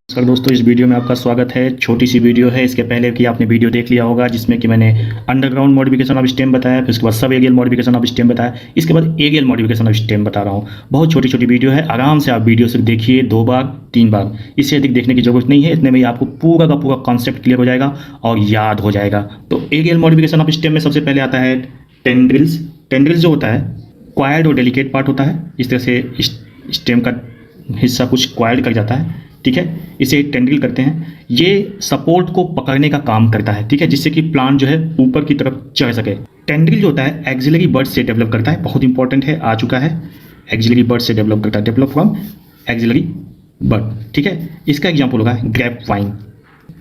नमस्कार दोस्तों, इस वीडियो में आपका स्वागत है। छोटी सी वीडियो है। इसके पहले कि आपने वीडियो देख लिया होगा जिसमें कि मैंने अंडरग्राउंड मॉडिफिकेशन ऑफ स्टेम बताया, फिर उसके बाद sub aerial modification of stem बताया, इसके बाद एरियल मॉडिफिकेशन ऑफ स्टेम बता रहा हूँ। बहुत छोटी छोटी वीडियो है, आराम से आप वीडियो से देखिए 2 बार 3 बार, इससे अधिक देखने की जरूरत नहीं है। इतने में ही आपको पूरा का पूरा कॉन्सेप्ट क्लियर हो जाएगा और याद हो जाएगा। तो एरियल मॉडिफिकेशन ऑफ स्टेम में सबसे पहले आता है टेंड्रिल्स। टेंड्रिल्स जो होता है क्वायर्ड और डेलिकेट पार्ट होता है। इस तरह से स्टेम का हिस्सा कुछ क्वायर्ड कर जाता है, ठीक है, इसे टेंड्रिल करते हैं। ये सपोर्ट को पकड़ने का काम करता है, ठीक है, जिससे कि प्लांट जो है ऊपर की तरफ चढ़ सके। टेंड्रिल जो होता है एक्सिलरी बर्ड से डेवलप करता है, बहुत इंपॉर्टेंट है, आ चुका है। एक्सिलरी बर्ड से डेवलप करता है, डेवलप फ्रॉम एक्सिलरी बर्ड, ठीक है। इसका एग्जाम्पल होगा ग्रेप वाइन,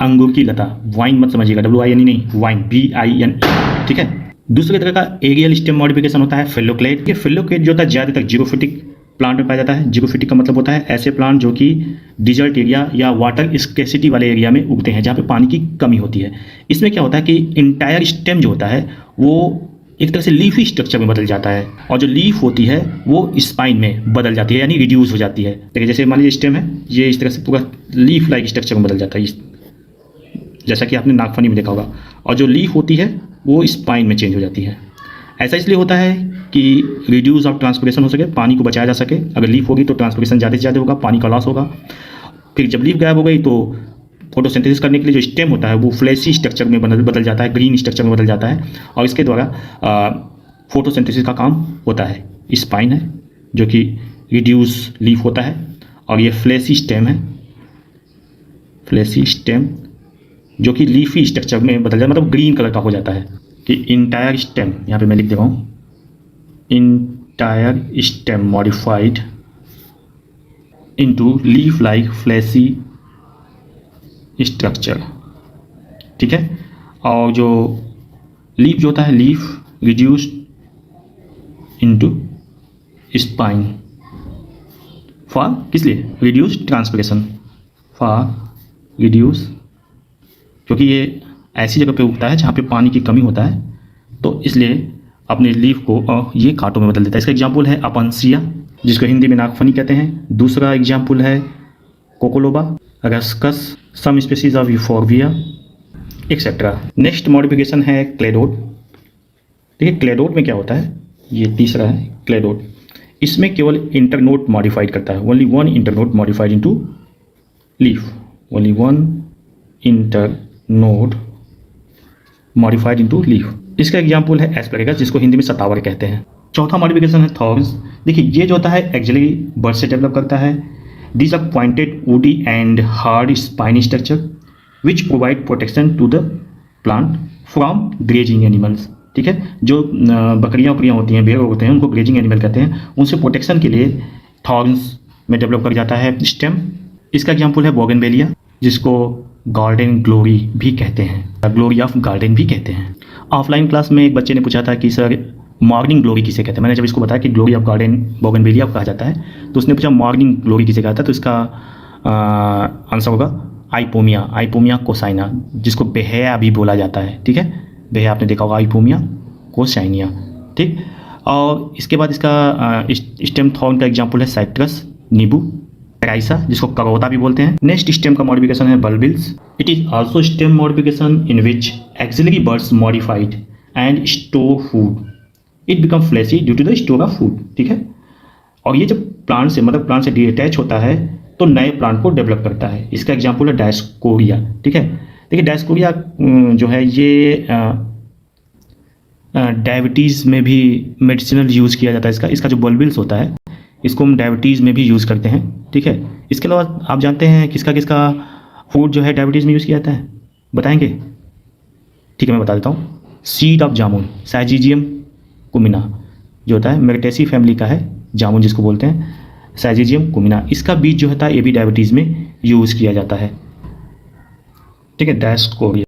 अंगूर की लता। वाइन मत समझिएगा, WINE नहीं, वाइन VINE, ठीक है। दूसरे तरह का एरियल स्टेम मॉडिफिकेशन होता है फेलोक्लेट। ये फेलोक्लेट जो होता है ज़्यादातर जीरोफिटिक प्लांट में पाया जाता है। जीरोफिटिक का मतलब होता है ऐसे प्लांट जो कि डिजर्ट एरिया या वाटर स्केसिटी वाले एरिया में उगते हैं, जहाँ पे पानी की कमी होती है। इसमें क्या होता है कि इंटायर स्टेम जो होता है वो एक तरह से लीफी स्ट्रक्चर में बदल जाता है, और जो लीफ होती है वो स्पाइन में बदल जाती है, यानी रिड्यूस हो जाती है। देखिए जैसे मान लीजिए स्टेम है, ये इस तरह से पूरा लीफ लाइक स्ट्रक्चर में बदल जाता है, जैसा कि आपने नागफनी में देखा होगा। और जो लीफ होती है वो स्पाइन में चेंज हो जाती है। ऐसा इसलिए होता है कि रिड्यूस ऑफ ट्रांसपिरेशन हो सके, पानी को बचाया जा सके। अगर लीफ होगी तो ट्रांसपिरेशन ज़्यादा से ज़्यादा होगा, पानी का लॉस होगा। फिर जब लीफ गायब हो गई तो फोटोसिंथेसिस करने के लिए जो स्टेम होता है वो फ्लैशी स्ट्रक्चर में बदल जाता है, ग्रीन स्ट्रक्चर में बदल जाता है, और इसके द्वारा फोटोसिंथेसिस का काम होता है। स्पाइन है जो कि रिड्यूस लीफ होता है, और ये फ्लैशी स्टेम है, फ्लैशी स्टेम जो कि लीफी स्ट्रक्चर में बदल जाता है, मतलब ग्रीन कलर का हो जाता है। कि इंटायर स्टेम, यहाँ पे मैं लिख दे रहा हूँ, entire stem modified into leaf like fleshy structure, ठीक है। और जो लीफ जो होता है, leaf reduced into spine for, किस लिए, रिड्यूस ट्रांसपिरेशन, फॉर रिड्यूस, क्योंकि ये ऐसी जगह पे उगता है जहाँ पे पानी की कमी होता है, तो इसलिए अपने लीफ को ये कांटों में बदल देता है। इसका एग्जाम्पल है अपनसिया, जिसको हिंदी में नागफनी कहते हैं। दूसरा एग्जाम्पल है Coccoloba, Ruscus, some species of Euphorbia, etcetera. Next modification है क्लेडोड। देखिए क्लेडोड में क्या होता है, ये तीसरा है क्लेडोड। इसमें केवल इंटरनोड मॉडिफाइड करता है, only one internode modified into leaf, only one internode modified into leaf. इसका एग्जाम्पल है एस्परेगस, जिसको हिंदी में सतावर कहते हैं। चौथा मॉडिफिकेशन है थॉर्न्स। देखिए ये जो होता है एक्सिलरी बर्ड से डेवलप करता है। These are pointed woody and hard spiny structure which provide protection to the plant from grazing animals, ठीक है। जो बकरियाँ वकरियाँ होती हैं, भेड़ होते हैं, उनको ग्रेजिंग एनिमल कहते हैं। उनसे प्रोटेक्शन के लिए थॉर्न्स में डेवलप कर जाता है स्टेम। इसका एग्जाम्पल है बोगनवेलिया, जिसको गार्डन ग्लोरी भी कहते हैं, ग्लोरी ऑफ गार्डन भी कहते हैं। ऑफलाइन क्लास में एक बच्चे ने पूछा था कि सर मॉर्निंग ग्लोरी किसे कहते हैं। मैंने जब इसको बताया कि ग्लोरी ऑफ गार्डन बोगनवेलिया कहा जाता है, तो उसने पूछा मॉर्निंग ग्लोरी किसे कहता है, तो इसका आंसर होगा आइपोमिया, आइपोमिया कोसाइना, जिसको बेहया भी बोला जाता है, ठीक है। बेहया आपने देखा होगा, आइपोमिया कोसाइनिया, ठीक। और इसके बाद इसका स्टेम थॉर्न का एग्जाम्पल है साइट्रस, नींबू, राइसा, जिसको करोता भी बोलते हैं। नेक्स्ट स्टेम का मॉडिफिकेशन है bulbils. It is also stem modification in which axillary buds modified and store food, it become fleshy due to the store of food, ठीक है। और ये जब प्लांट से, मतलब प्लांट से डिटैच होता है तो नए प्लांट को डेवलप करता है। इसका एग्जाम्पल है डायस्कोरिया, ठीक है। देखिए डायस्कोरिया जो है ये डायबिटीज़ में भी मेडिसिनल यूज़ किया जाता है। इसका जो बल्बिल्स होता है, इसको हम डायबिटीज़ में भी यूज़ करते हैं, ठीक है। इसके अलावा आप जानते हैं किसका किसका फूड जो है डायबिटीज़ में यूज़ किया जाता है, बताएंगे? ठीक है, मैं बता देता हूँ। सीड ऑफ जामुन, साइजीजियम कुमिना, जो होता है मेरिटेसी फैमिली का है जामुन, जिसको बोलते हैं साइजीजियम कुमिना। इसका बीज जो होता है ये भी डायबिटीज़ में यूज़ किया जाता है, ठीक है, डायस्कोरिया।